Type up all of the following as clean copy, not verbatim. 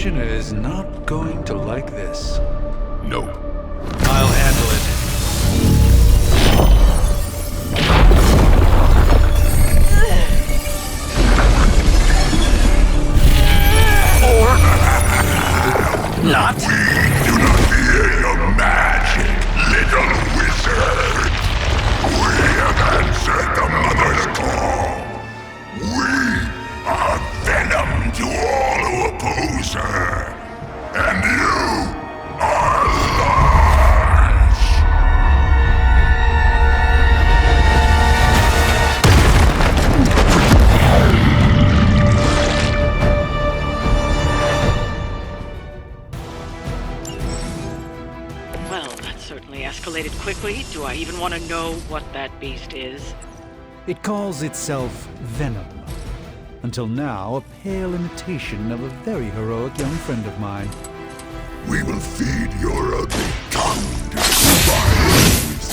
Commissioner is not going to like this. No. I'll handle it. Not? We do not fear your magic, little wizard. We have answered the Mother's call. We are venom to all who oppose her. And you are large. Well, that certainly escalated quickly. Do I even want to know what that beast is? It calls itself Venom. Until now, a pale imitation of a very heroic young friend of mine. We will feed your ugly tongue to survivors.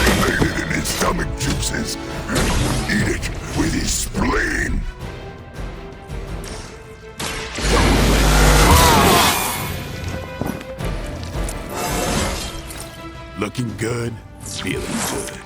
Marinate it in his stomach juices and eat it with his spleen. Looking good, feeling good.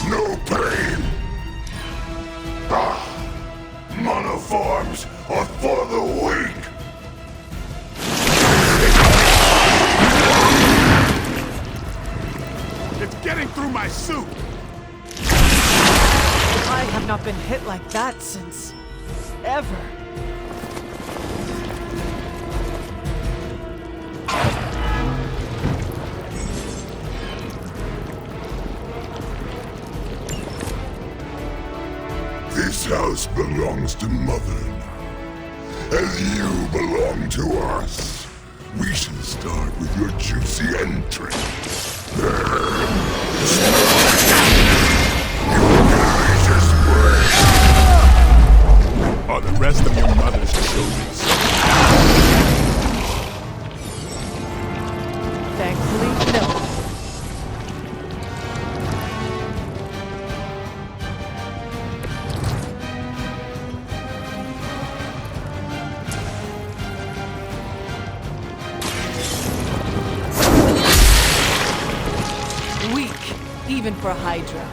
No pain. Monoforms are for the weak. It's getting through my suit. I have not been hit like that since... ever. This house belongs to Mother now, as you belong to us. We shall start with your juicy entrance. Are the rest of your mother's children? Thankfully, no. Weak, even for Hydra.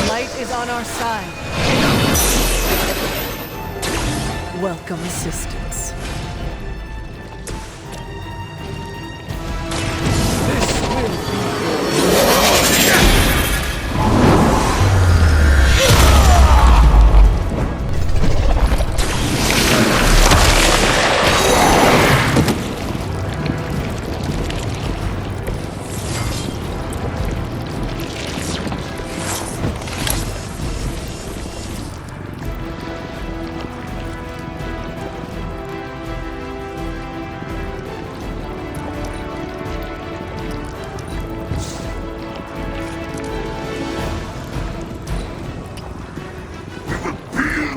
Light is on our side. Welcome assistance. This will be good.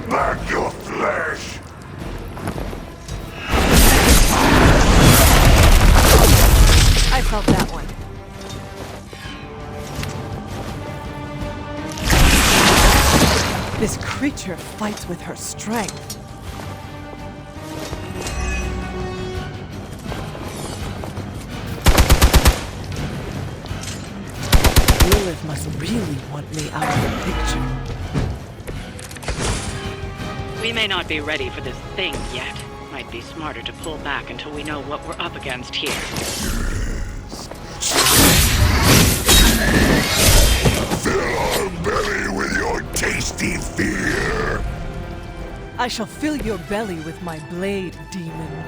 Back your flesh! I felt that one. This creature fights with her strength. Lilith must really want me out of the picture. We may not be ready for this thing yet. Might be smarter to pull back until we know what we're up against here. Fill our belly with your tasty fear! I shall fill your belly with my blade, demon.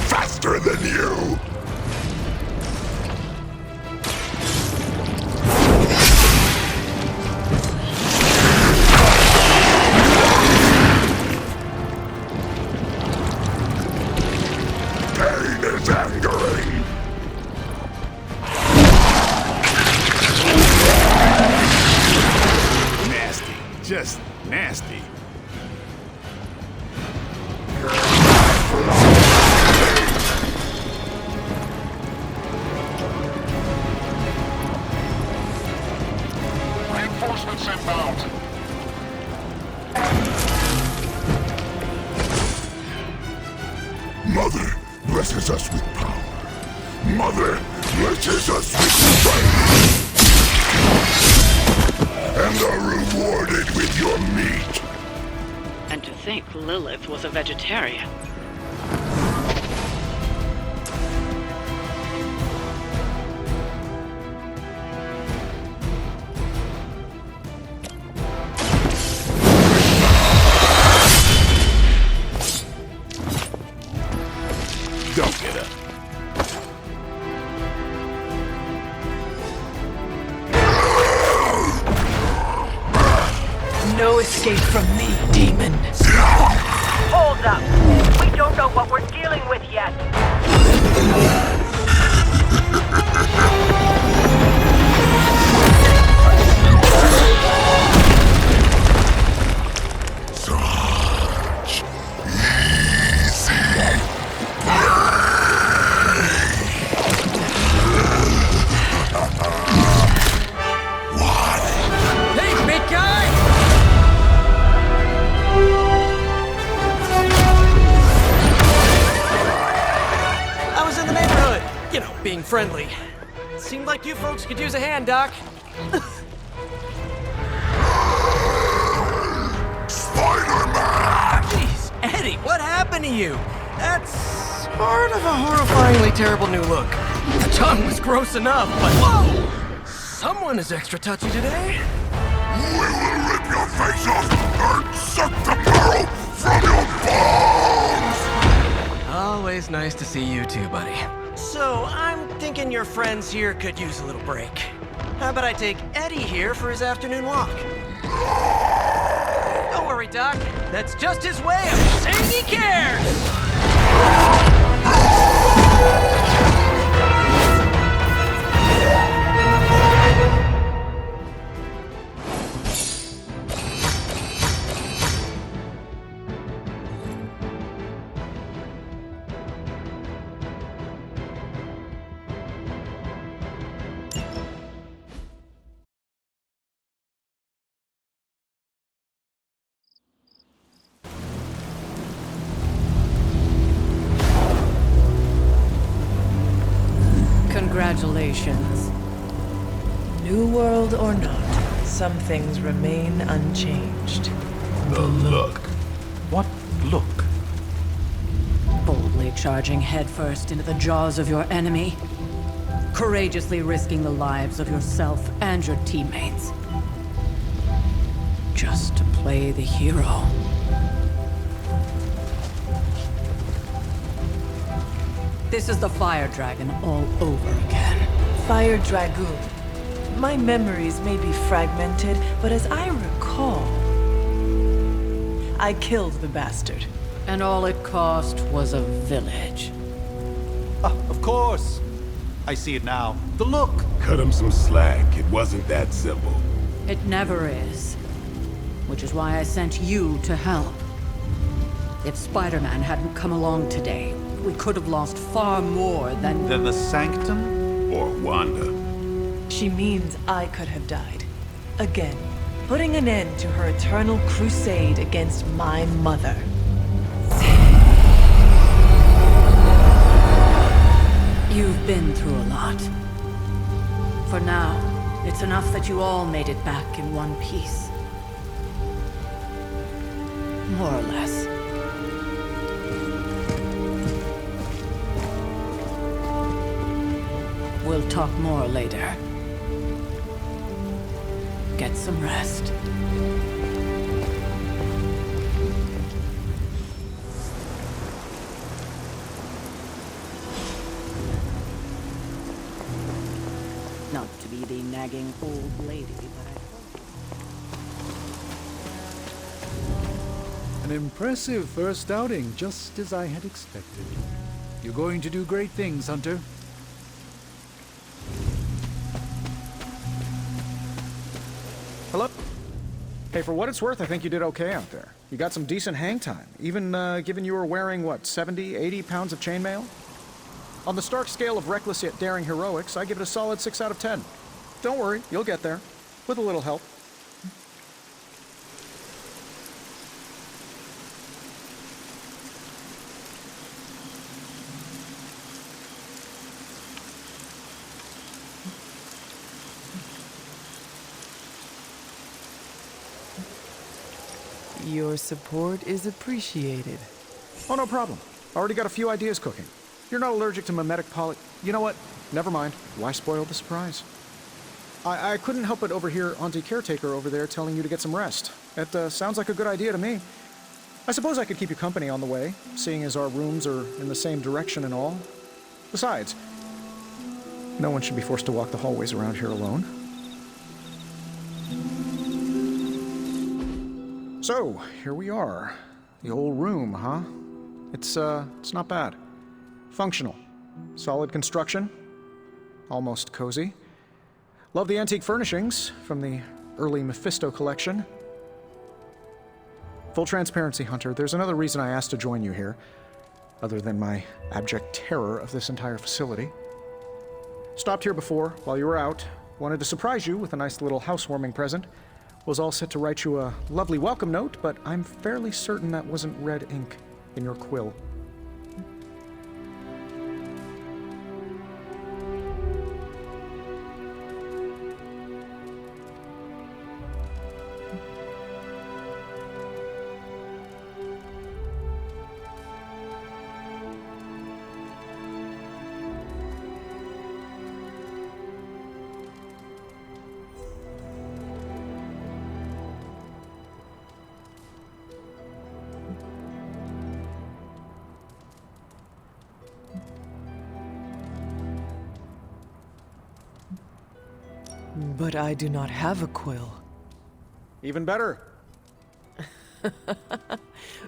Faster than you! Pain is angering! Nasty. Just nasty. Reinforcements inbound! Mother blesses us with power. Mother blesses us with strength. And are rewarded with your meat. And to think Lilith was a vegetarian. Don't get up. No escape from me, demon. Hold up. We don't know what we're dealing with yet. Such easy Hey, big guy! I was in the neighborhood. You know, being friendly. Seemed like you folks could use a hand, Doc. Spider-Man! Jeez, Eddie, what happened to you? That's sort of a horrifyingly terrible new look. The tongue was gross enough, but whoa! Someone is extra touchy today. We will rip your face off and suck the marrow from your bones! Always nice to see you too, buddy. So, I'm thinking your friends here could use a little break. How about I take Eddie here for his afternoon walk? Don't worry, Doc. That's just his way of saying he cares! Congratulations. New world or not, some things remain unchanged. The look. What look? Boldly charging headfirst into the jaws of your enemy. Courageously risking the lives of yourself and your teammates. Just to play the hero. This is the Fire Dragon all over again. Fire Dragoon. My memories may be fragmented, but as I recall, I killed the bastard. And all it cost was a village. Of course. I see it now. The look! Cut him some slack. It wasn't that simple. It never is. Which is why I sent you to help. If Spider-Man hadn't come along today, we could have lost far more than... Then the Sanctum? Or Wanda. She means I could have died. Again, putting an end to her eternal crusade against my mother. You've been through a lot. For now, it's enough that you all made it back in one piece. More or less. We'll talk more later. Get some rest. Not to be the nagging old lady, but An impressive first outing, just as I had expected. You're going to do great things, Hunter. Hello? Hey, for what it's worth, I think you did okay out there. You got some decent hang time, even given you were wearing, what, 70, 80 pounds of chainmail? On the Stark scale of reckless yet daring heroics, I give it a solid 6 out of 10. Don't worry, you'll get there. With a little help. Your support is appreciated. Oh, no problem. Already got a few ideas cooking. You're not allergic to mimetic You know what? Never mind. Why spoil the surprise? I couldn't help but overhear Auntie Caretaker over there telling you to get some rest. It sounds like a good idea to me. I suppose I could keep you company on the way, seeing as our rooms are in the same direction and all. Besides, no one should be forced to walk the hallways around here alone. So, here we are. The old room, huh? It's not bad. Functional. Solid construction. Almost cozy. Love the antique furnishings from the early Mephisto collection. Full transparency, Hunter, there's another reason I asked to join you here, other than my abject terror of this entire facility. Stopped here before, while you were out. Wanted to surprise you with a nice little housewarming present. Was all set to write you a lovely welcome note, but I'm fairly certain that wasn't red ink in your quill. But I do not have a quill. Even better.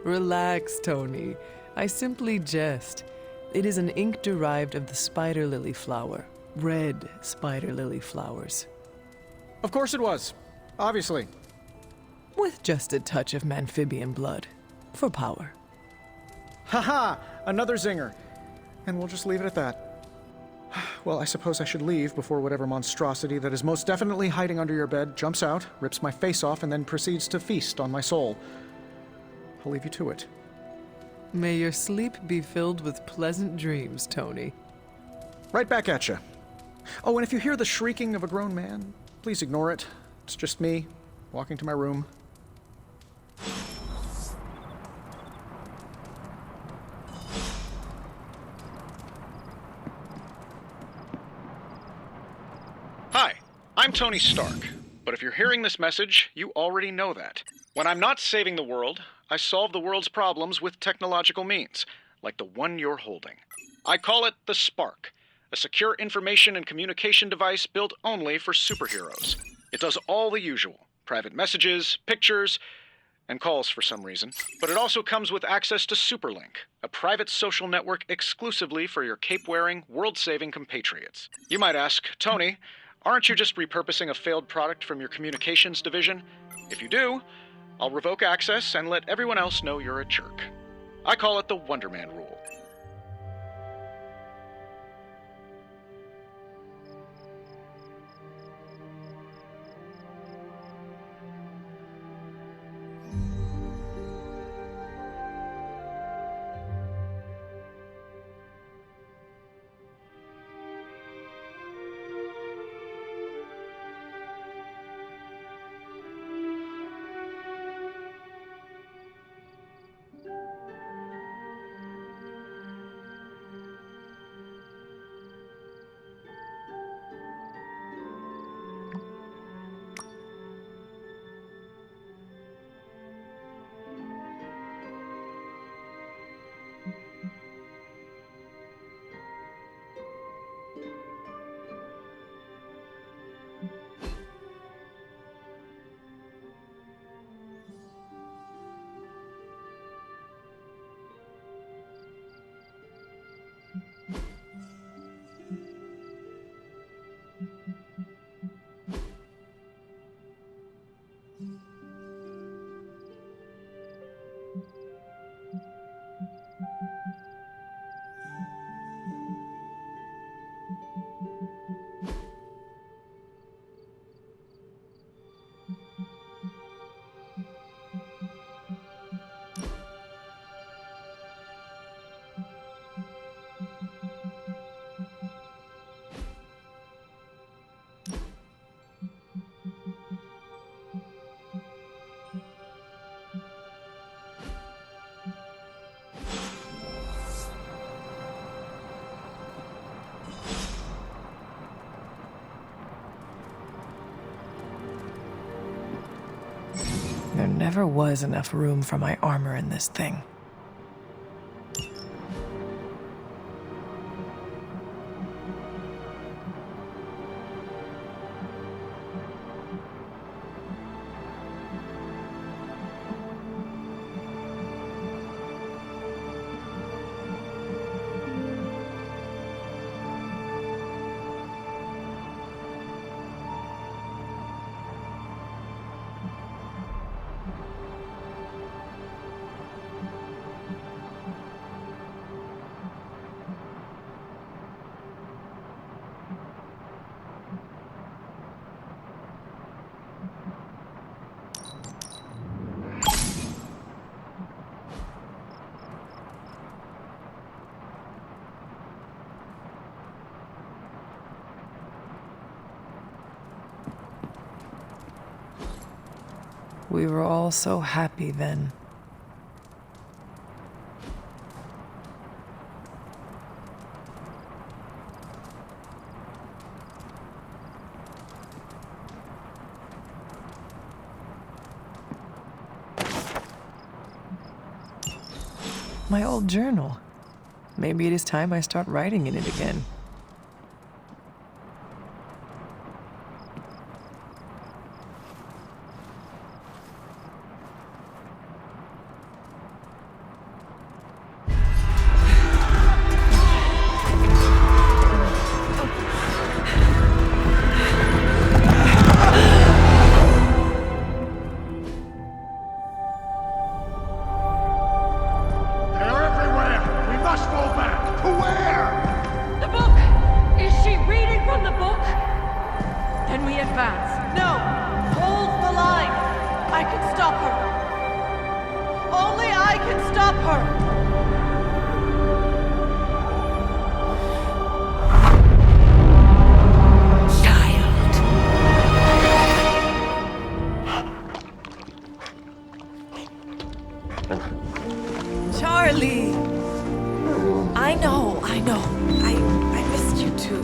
Relax, Tony. I simply jest. It is an ink derived of the spider lily flower. Red spider lily flowers. Of course it was. Obviously. With just a touch of amphibian blood. For power. Haha! Another zinger. And we'll just leave it at that. Well, I suppose I should leave before whatever monstrosity that is most definitely hiding under your bed jumps out, rips my face off, and then proceeds to feast on my soul. I'll leave you to it. May your sleep be filled with pleasant dreams, Tony. Right back at you. Oh, and if you hear the shrieking of a grown man, please ignore it. It's just me, walking to my room. Hi, I'm Tony Stark, but if you're hearing this message, you already know that. When I'm not saving the world, I solve the world's problems with technological means, like the one you're holding. I call it the Spark, a secure information and communication device built only for superheroes. It does all the usual: private messages, pictures, and calls for some reason, but it also comes with access to Superlink, a private social network exclusively for your cape-wearing, world-saving compatriots. You might ask, Tony, aren't you just repurposing a failed product from your communications division? If you do, I'll revoke access and let everyone else know you're a jerk. I call it the Wonder Man rule. There never was enough room for my armor in this thing. We were all so happy then. My old journal. Maybe it is time I start writing in it again. Charlie! I know. I missed you too.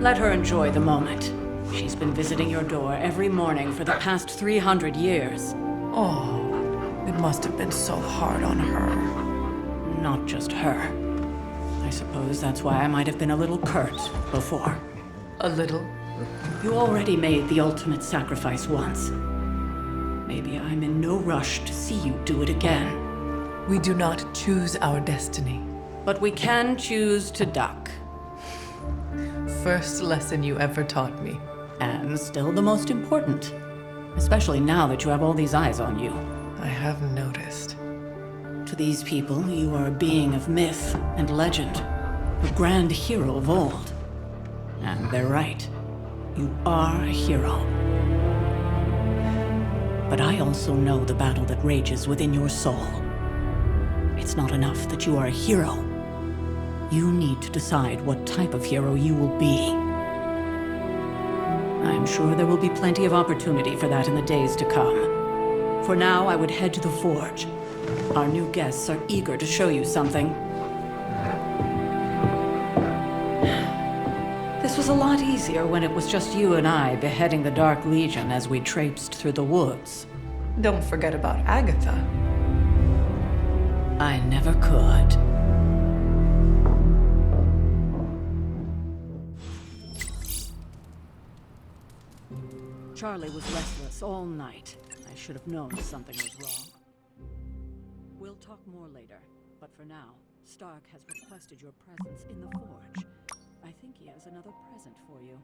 Let her enjoy the moment. She's been visiting your door every morning for the past 300 years. Oh, it must have been so hard on her. Not just her. I suppose that's why I might have been a little curt before. A little? You already made the ultimate sacrifice once. baby, I'm in no rush to see you do it again. We do not choose our destiny. But we can choose to duck. First lesson you ever taught me. And still the most important. Especially now that you have all these eyes on you. I have noticed. To these people, you are a being of myth and legend. A grand hero of old. And they're right. You are a hero. But I also know the battle that rages within your soul. It's not enough that you are a hero. You need to decide what type of hero you will be. I'm sure there will be plenty of opportunity for that in the days to come. For now, I would head to the forge. Our new guests are eager to show you something. This was a lot easier when it was just you and I beheading the Dark Legion as we traipsed through the woods. Don't forget about Agatha. I never could. Charlie was restless all night. I should have known something was wrong. We'll talk more later, but for now, Stark has requested your presence in the forge. I think he has another present for you.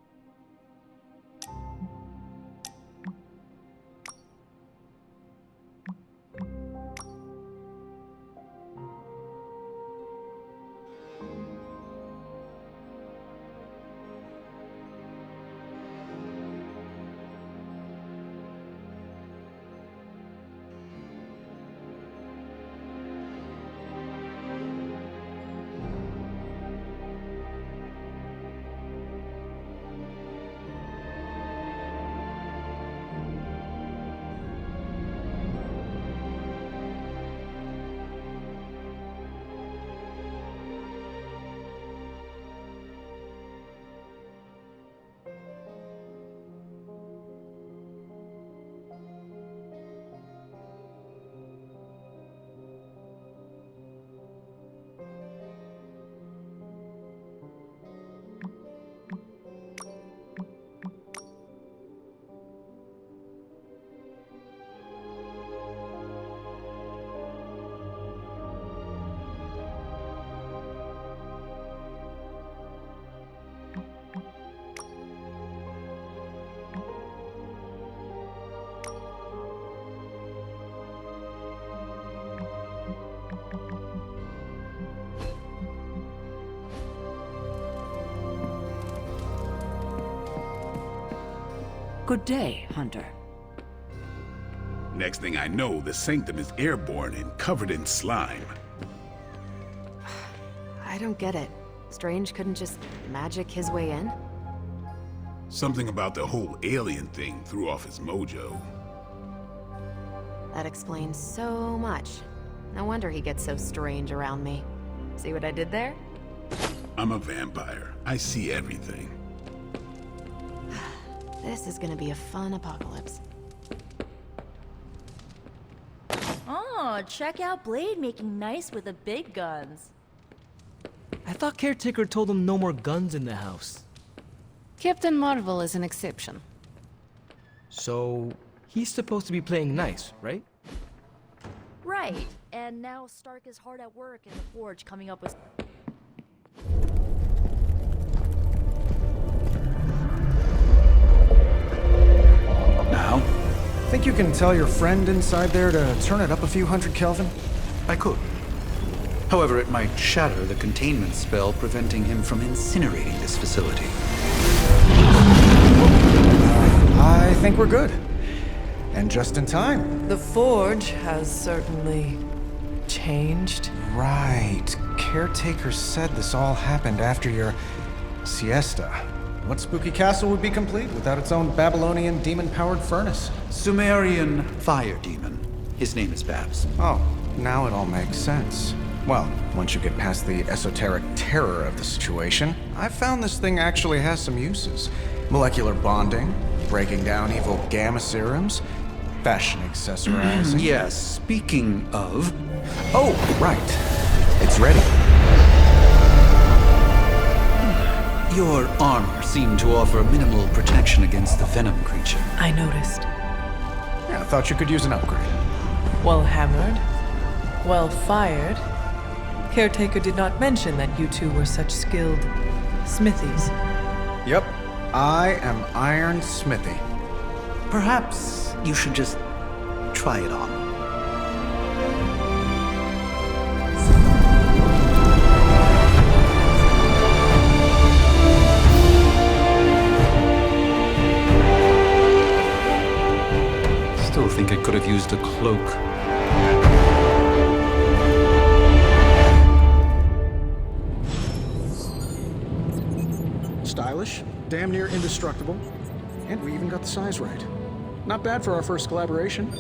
Good day, Hunter. Next thing I know, the sanctum is airborne and covered in slime. I don't get it. Strange couldn't just magic his way in? Something about the whole alien thing threw off his mojo. That explains so much. No wonder he gets so strange around me. See what I did there? I'm a vampire. I see everything. This is gonna be a fun apocalypse. Oh, check out Blade making nice with the big guns. I thought Caretaker told him no more guns in the house. Captain Marvel is an exception. So, he's supposed to be playing nice, right? Right, and now Stark is hard at work in the forge coming up with... Now? Think you can tell your friend inside there to turn it up a few hundred Kelvin? I could. However, it might shatter the containment spell preventing him from incinerating this facility. I think we're good. And just in time. The forge has certainly changed. Right. Caretaker said this all happened after your siesta. What spooky castle would be complete without its own Babylonian demon-powered furnace? Sumerian fire demon. His name is Babs. Oh, now it all makes sense. Well, once you get past the esoteric terror of the situation, I've found this thing actually has some uses. Molecular bonding, breaking down evil gamma serums, fashion accessorizing. Yes, speaking of... Oh, right. It's ready. Your armor seemed to offer minimal protection against the venom creature. I noticed. Yeah, thought you could use an upgrade. Well hammered. Well fired. Caretaker did not mention that you two were such skilled smithies. Yep, I am Iron Smithy. Perhaps you should just try it on. Still think I could have used a cloak. Stylish, damn near indestructible, and we even got the size right. Not bad for our first collaboration.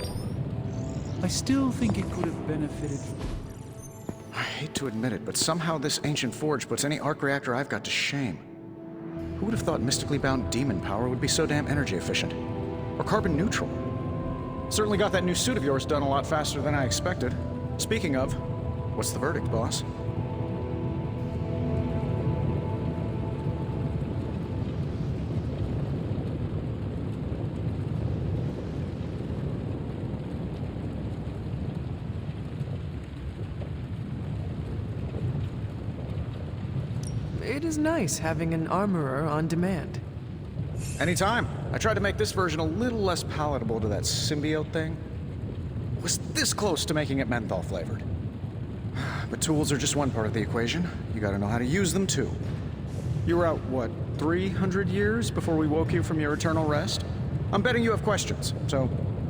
I still think it could have benefited. I hate to admit it, but somehow this ancient forge puts any arc reactor I've got to shame. Who would have thought mystically bound demon power would be so damn energy efficient? Or carbon neutral? Certainly got that new suit of yours done a lot faster than I expected. Speaking of, what's the verdict, boss? It is nice having an armorer on demand. Anytime. I tried to make this version a little less palatable to that symbiote thing. Was this close to making it menthol flavored. But tools are just one part of the equation. You gotta know how to use them too. You were out, what, 300 years before we woke you from your eternal rest? I'm betting you have questions, so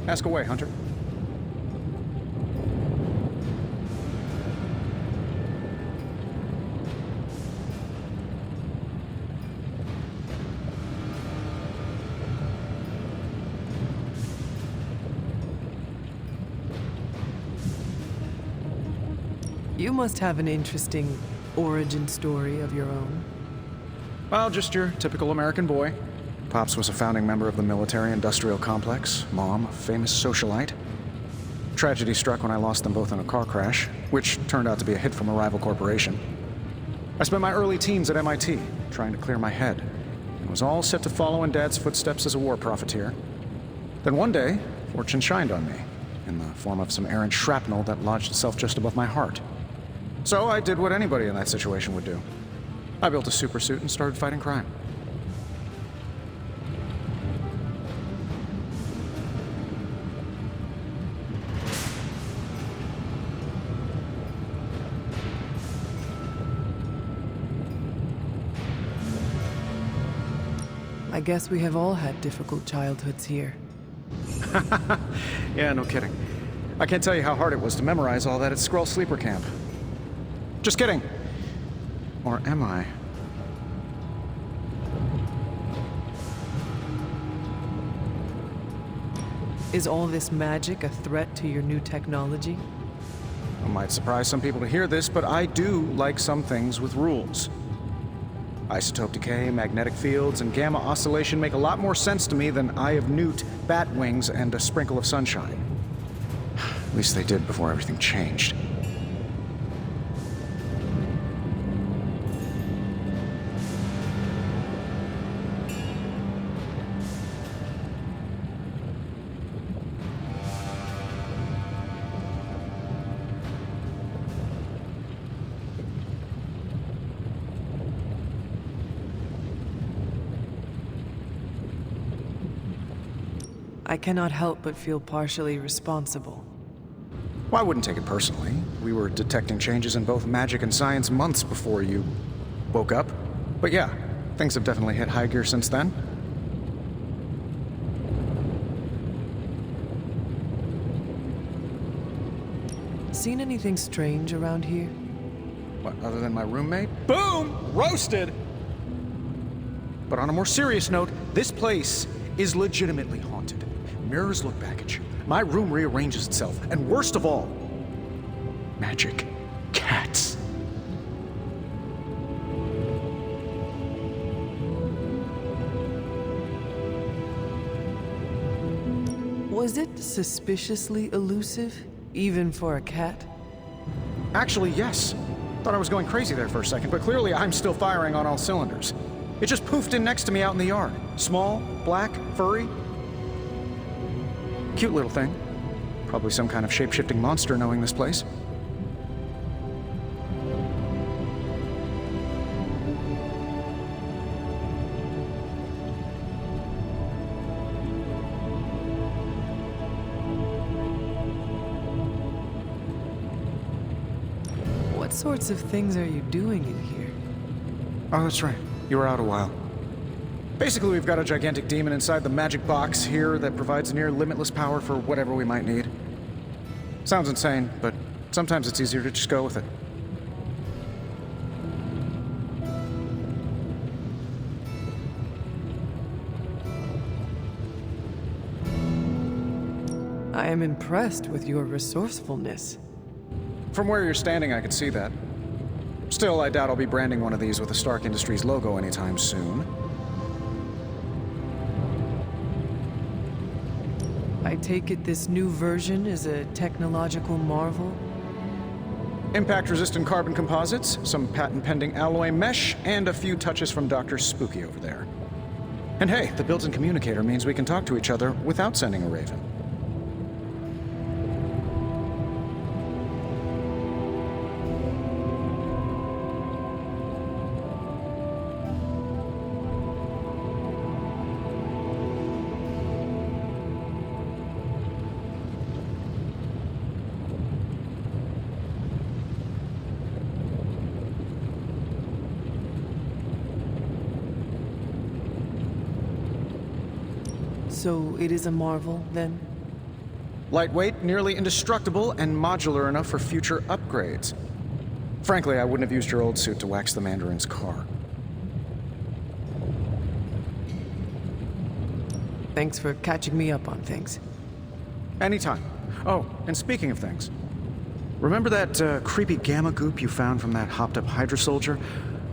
ask away, Hunter. You must have an interesting origin story of your own. Well, just your typical American boy. Pops was a founding member of the military-industrial complex. Mom, a famous socialite. Tragedy struck when I lost them both in a car crash, which turned out to be a hit from a rival corporation. I spent my early teens at MIT, trying to clear my head, and was all set to follow in Dad's footsteps as a war profiteer. Then one day, fortune shined on me, in the form of some errant shrapnel that lodged itself just above my heart. So I did what anybody in that situation would do. I built a supersuit and started fighting crime. I guess we have all had difficult childhoods here. Yeah, no kidding. I can't tell you how hard it was to memorize all that at Skrull Sleeper Camp. Just kidding. Or am I? Is all this magic a threat to your new technology? It might surprise some people to hear this, but I do like some things with rules. Isotope decay, magnetic fields, and gamma oscillation make a lot more sense to me than Eye of Newt, bat wings, and a sprinkle of sunshine. At least they did before everything changed. I cannot help but feel partially responsible. Well, I wouldn't take it personally. We were detecting changes in both magic and science months before you woke up. But yeah, things have definitely hit high gear since then. Seen anything strange around here? What, other than my roommate? Boom! Roasted! But on a more serious note, this place is legitimately haunted. Mirrors look back at you. My room rearranges itself. And worst of all, magic cats. Was it suspiciously elusive, even for a cat? Actually, yes. Thought I was going crazy there for a second, but clearly I'm still firing on all cylinders. It just poofed in next to me out in the yard. Small, black, furry. Cute little thing. Probably some kind of shape-shifting monster knowing this place. What sorts of things are you doing in here? Oh, that's right. You were out a while. Basically, we've got a gigantic demon inside the magic box here that provides near limitless power for whatever we might need. Sounds insane, but sometimes it's easier to just go with it. I am impressed with your resourcefulness. From where you're standing, I could see that. Still, I doubt I'll be branding one of these with the Stark Industries logo anytime soon. I take it this new version is a technological marvel? Impact-resistant carbon composites, some patent-pending alloy mesh, and a few touches from Dr. Spooky over there. And hey, the built-in communicator means we can talk to each other without sending a raven. So it is a marvel, then? Lightweight, nearly indestructible, and modular enough for future upgrades. Frankly, I wouldn't have used your old suit to wax the Mandarin's car. Thanks for catching me up on things. Anytime. Oh, and speaking of things, remember that creepy gamma goop you found from that hopped-up Hydra soldier?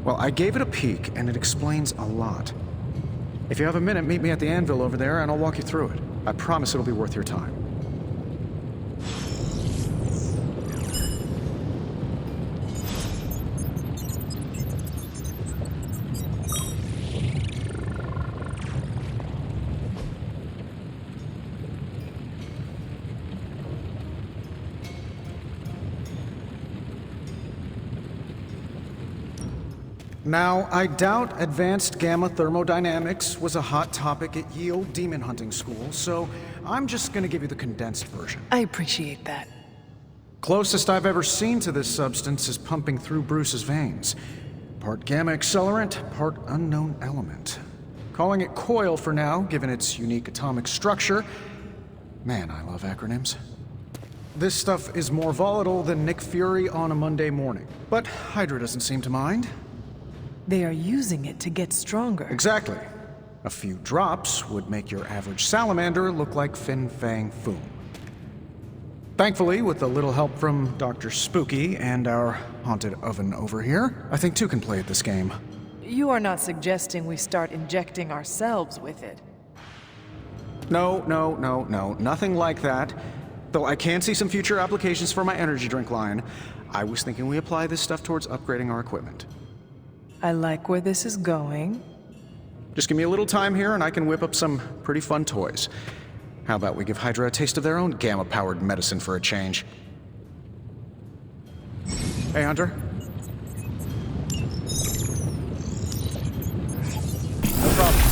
Well, I gave it a peek, and it explains a lot. If you have a minute, meet me at the anvil over there, and I'll walk you through it. I promise it'll be worth your time. Now, I doubt advanced gamma thermodynamics was a hot topic at Ye Olde Demon Hunting School, so I'm just gonna give you the condensed version. I appreciate that. Closest I've ever seen to this substance is pumping through Bruce's veins. Part gamma accelerant, part unknown element. Calling it coil for now, given its unique atomic structure. Man, I love acronyms. This stuff is more volatile than Nick Fury on a Monday morning, but Hydra doesn't seem to mind. They are using it to get stronger. Exactly. A few drops would make your average salamander look like Fin Fang Foom. Thankfully, with a little help from Dr. Spooky and our haunted oven over here, I think two can play at this game. You are not suggesting we start injecting ourselves with it? No, nothing like that. Though I can see some future applications for my energy drink line. I was thinking we apply this stuff towards upgrading our equipment. I like where this is going. Just give me a little time here and I can whip up some pretty fun toys. How about we give Hydra a taste of their own gamma-powered medicine for a change? Hey, Hunter. No problem.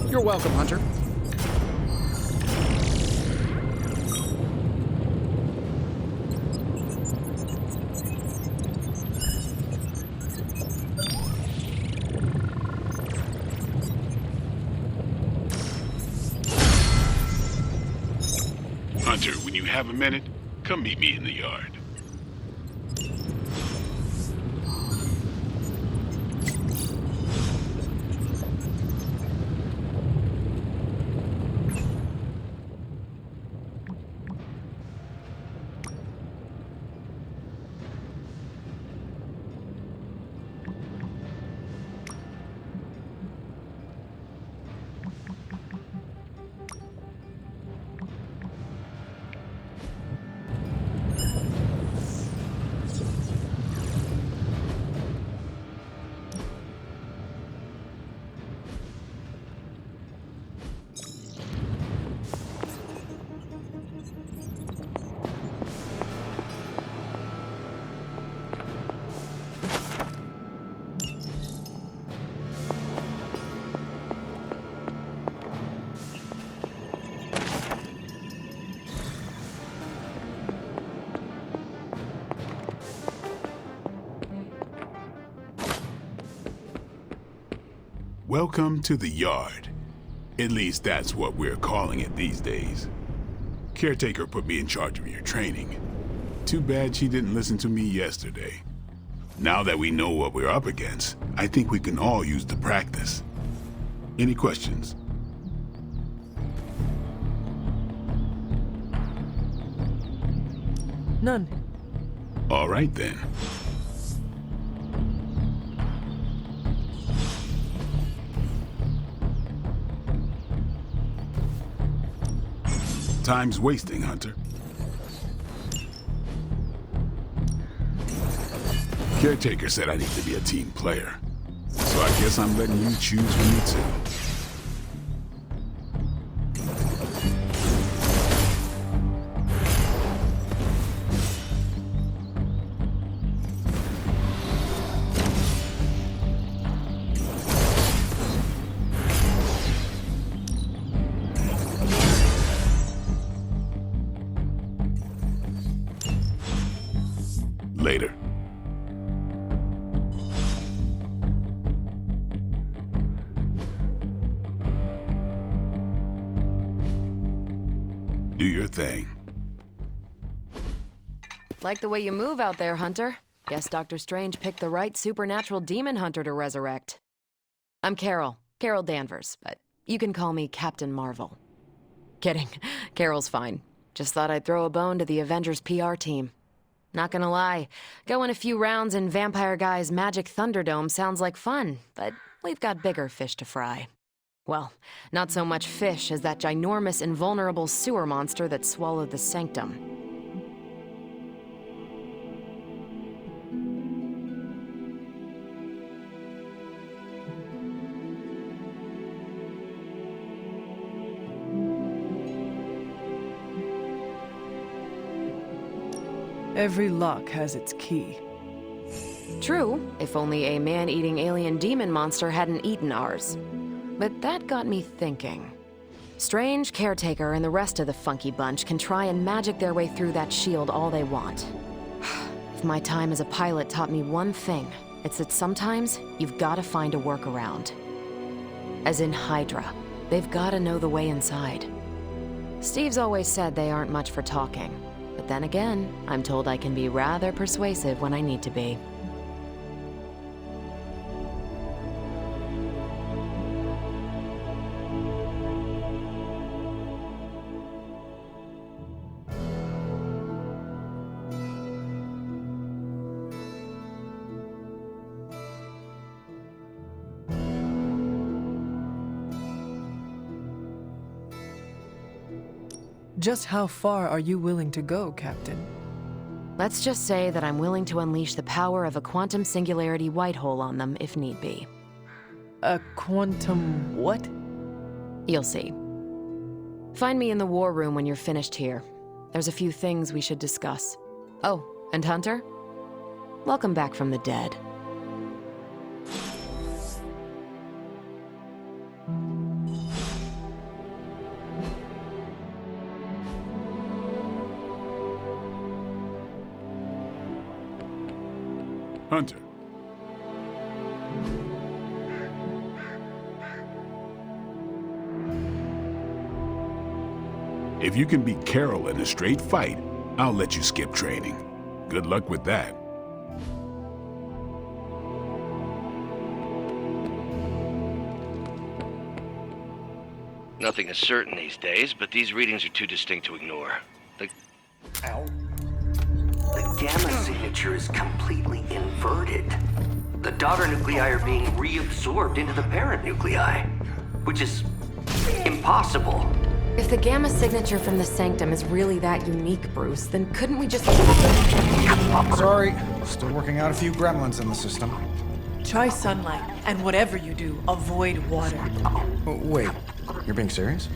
You're welcome, Hunter. Hunter, when you have a minute, come meet me in the yard. Welcome to the yard. At least that's what we're calling it these days. Caretaker put me in charge of your training. Too bad she didn't listen to me yesterday. Now that we know what we're up against, I think we can all use the practice. Any questions? None. All right then. Time's wasting, Hunter. Caretaker said I need to be a team player, so I guess I'm letting you choose for me too. Later. Do your thing. Like the way you move out there, Hunter. Guess Dr. Strange picked the right supernatural demon hunter to resurrect. I'm Carol Danvers, but you can call me Captain Marvel. Kidding, Carol's fine. Just thought I'd throw a bone to the Avengers PR team. Not gonna lie, going a few rounds in Vampire Guy's Magic Thunderdome sounds like fun, but we've got bigger fish to fry. Well, not so much fish as that ginormous invulnerable sewer monster that swallowed the Sanctum. Every lock has its key. True, if only a man-eating alien demon monster hadn't eaten ours. But that got me thinking. Strange, Caretaker, and the rest of the funky bunch can try and magic their way through that shield all they want. If my time as a pilot taught me one thing, it's that sometimes you've got to find a workaround. As in Hydra, they've got to know the way inside. Steve's always said they aren't much for talking. But then again, I'm told I can be rather persuasive when I need to be. Just how far are you willing to go, Captain? Let's just say that I'm willing to unleash the power of a quantum singularity white hole on them if need be. A quantum what? You'll see. Find me in the war room when you're finished here. There's a few things we should discuss. Oh, and Hunter? Welcome back from the dead. Hunter. If you can beat Carol in a straight fight, I'll let you skip training. Good luck with that. Nothing is certain these days, but these readings are too distinct to ignore. Ow. The gamma signature is completely inverted. The daughter nuclei are being reabsorbed into the parent nuclei, which is impossible. If the gamma signature from the Sanctum is really that unique, Bruce, then couldn't we just... Sorry, still working out a few gremlins in the system. Try sunlight, and whatever you do, avoid water. Oh, wait, you're being serious?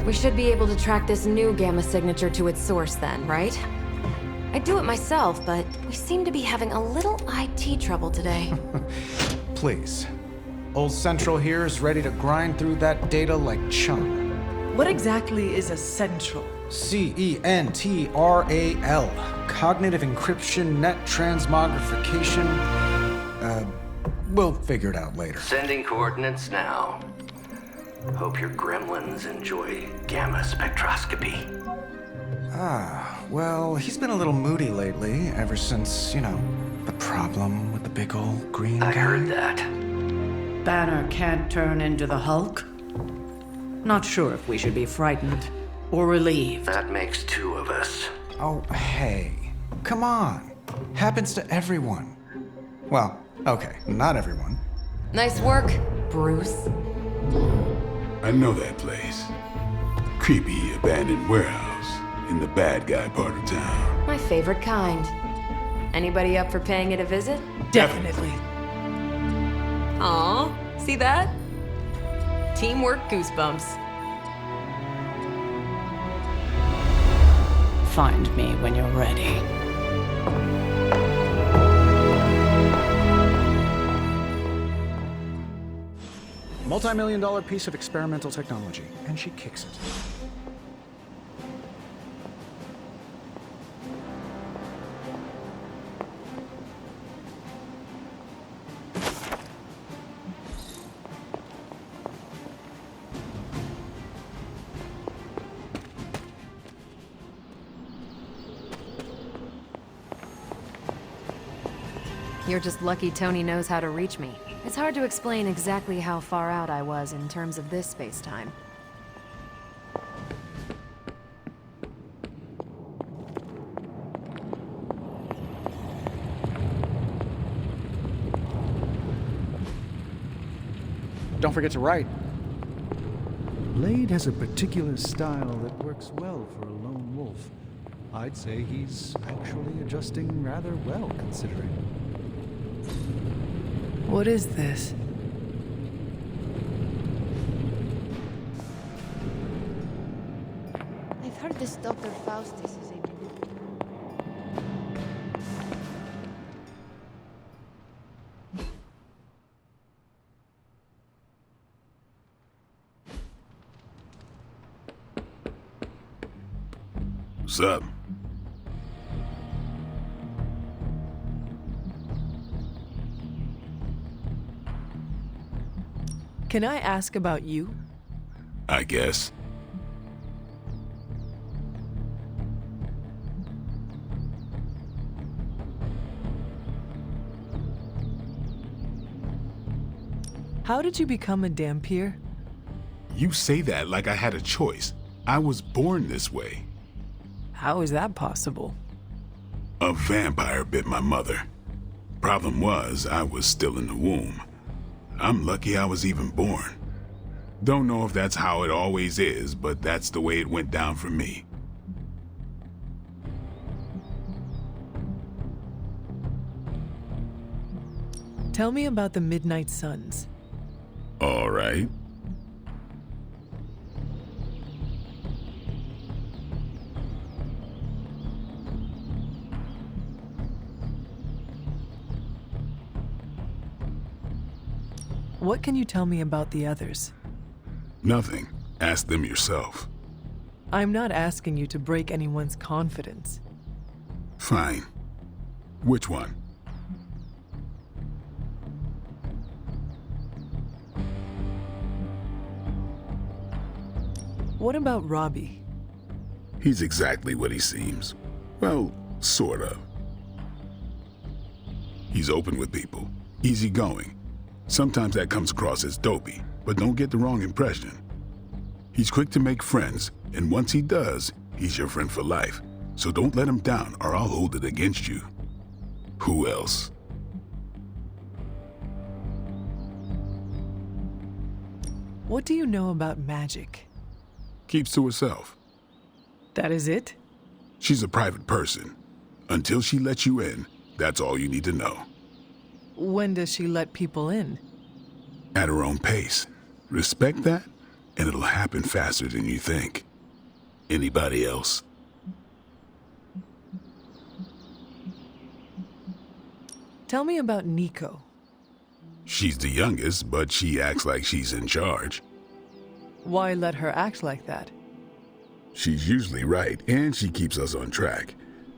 We should be able to track this new gamma signature to its source then, right? I'd do it myself, but we seem to be having a little IT trouble today. Please. Old Central here is ready to grind through that data like chum. What exactly is a central? CENTRAL. Cognitive encryption, net transmogrification. We'll figure it out later. Sending coordinates now. Hope your gremlins enjoy gamma spectroscopy. Well, he's been a little moody lately, ever since, the problem with the big old green guy. I heard that. Banner can't turn into the Hulk? Not sure if we should be frightened or relieved. That makes two of us. Oh, hey. Come on. Happens to everyone. Well, okay, not everyone. Nice work, Bruce. I know that place. Creepy abandoned warehouse in the bad guy part of town. My favorite kind. Anybody up for paying it a visit? Definitely. Aw, see that? Teamwork goosebumps. Find me when you're ready. Multi-million-dollar piece of experimental technology, and she kicks it. You're just lucky Tony knows how to reach me. It's hard to explain exactly how far out I was in terms of this space-time. Don't forget to write. Blade has a particular style that works well for a lone wolf. I'd say he's actually adjusting rather well, considering. What is this? I've heard this Dr. Faustus is a... What's up? Can I ask about you? I guess. How did you become a Dampier? You say that like I had a choice. I was born this way. How is that possible? A vampire bit my mother. Problem was, I was still in the womb. I'm lucky I was even born. Don't know if that's how it always is, but that's the way it went down for me. Tell me about the Midnight Suns. All right. What can you tell me about the others? Nothing. Ask them yourself. I'm not asking you to break anyone's confidence. Fine. Which one? What about Robbie? He's exactly what he seems. Well, sort of. He's open with people, easygoing. Sometimes that comes across as dopey, but don't get the wrong impression. He's quick to make friends, and once he does, he's your friend for life. So don't let him down, or I'll hold it against you. Who else? What do you know about magic? Keeps to herself. That is it? She's a private person. Until she lets you in, that's all you need to know. When does she let people in? At her own pace. Respect that, and it'll happen faster than you think. Anybody else? Tell me about Nico. She's the youngest, but she acts like she's in charge. Why let her act like that? She's usually right, and she keeps us on track.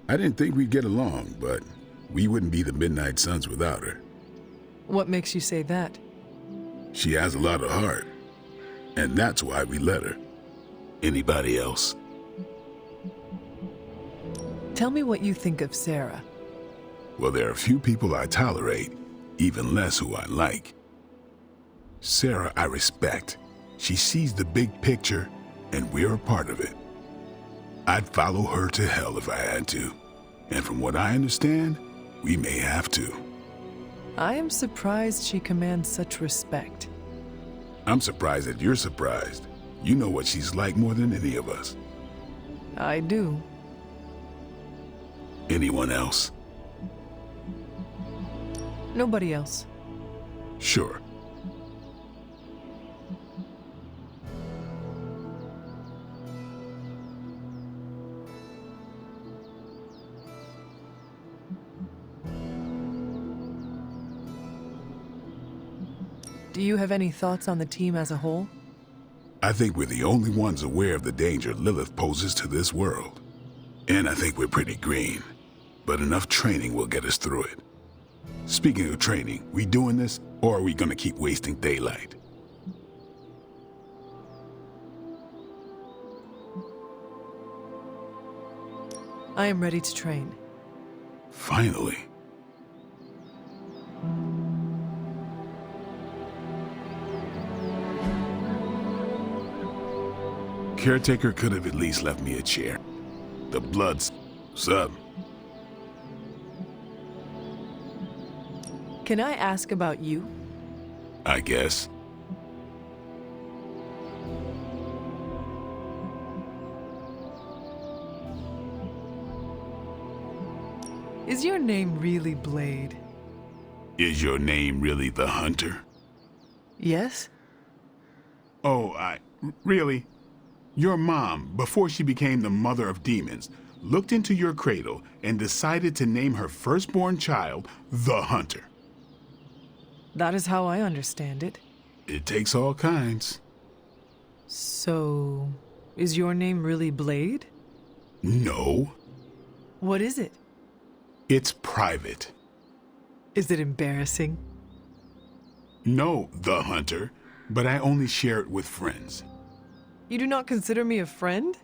I didn't think we'd get along, but we wouldn't be the Midnight Suns without her. What makes you say that? She has a lot of heart, and that's why we let her. Anybody else? Tell me what you think of Sarah. Well, there are few people I tolerate, even less who I like. Sarah, I respect. She sees the big picture, and we're a part of it. I'd follow her to hell if I had to. And from what I understand, we may have to. I am surprised she commands such respect. I'm surprised that you're surprised. You know what she's like more than any of us. I do. Anyone else? Nobody else. Sure. Do you have any thoughts on the team as a whole? I think we're the only ones aware of the danger Lilith poses to this world. And I think we're pretty green. But enough training will get us through it. Speaking of training, we doing this, or are we gonna keep wasting daylight? I am ready to train. Finally. Caretaker could have at least left me a chair. The blood's up. Can I ask about you? I guess. Is your name really Blade? Is your name really the Hunter? Yes? Oh, really? Your mom, before she became the mother of demons, looked into your cradle and decided to name her firstborn child the Hunter. That is how I understand it. It takes all kinds. So, is your name really Blade? No. What is it? It's private. Is it embarrassing? No, the Hunter, but I only share it with friends. You do not consider me a friend?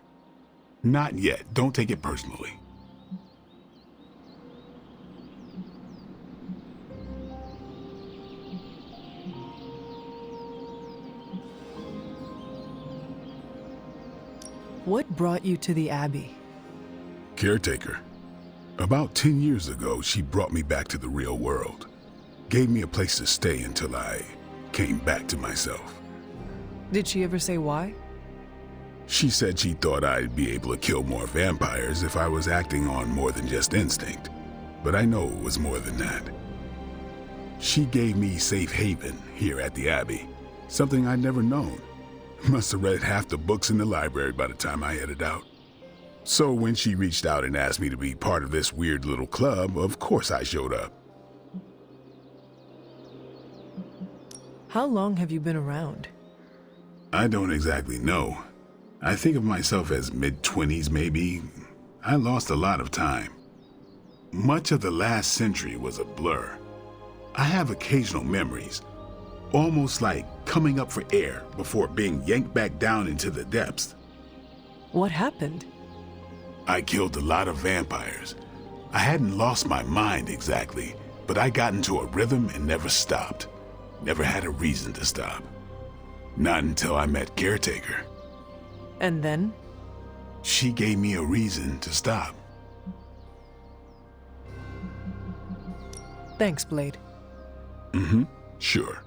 Not yet. Don't take it personally. What brought you to the Abbey? Caretaker. About 10 years ago, she brought me back to the real world. Gave me a place to stay until I came back to myself. Did she ever say why? She said she thought I'd be able to kill more vampires if I was acting on more than just instinct. But I know it was more than that. She gave me safe haven here at the Abbey, something I'd never known. Must have read half the books in the library by the time I headed out. So when she reached out and asked me to be part of this weird little club, of course I showed up. How long have you been around? I don't exactly know. I think of myself as mid-20s maybe. I lost a lot of time. Much of the last century was a blur. I have occasional memories, almost like coming up for air before being yanked back down into the depths. What happened? I killed a lot of vampires. I hadn't lost my mind exactly, but I got into a rhythm and never stopped. Never had a reason to stop. Not until I met Caretaker. And then? She gave me a reason to stop. Thanks, Blade. Sure.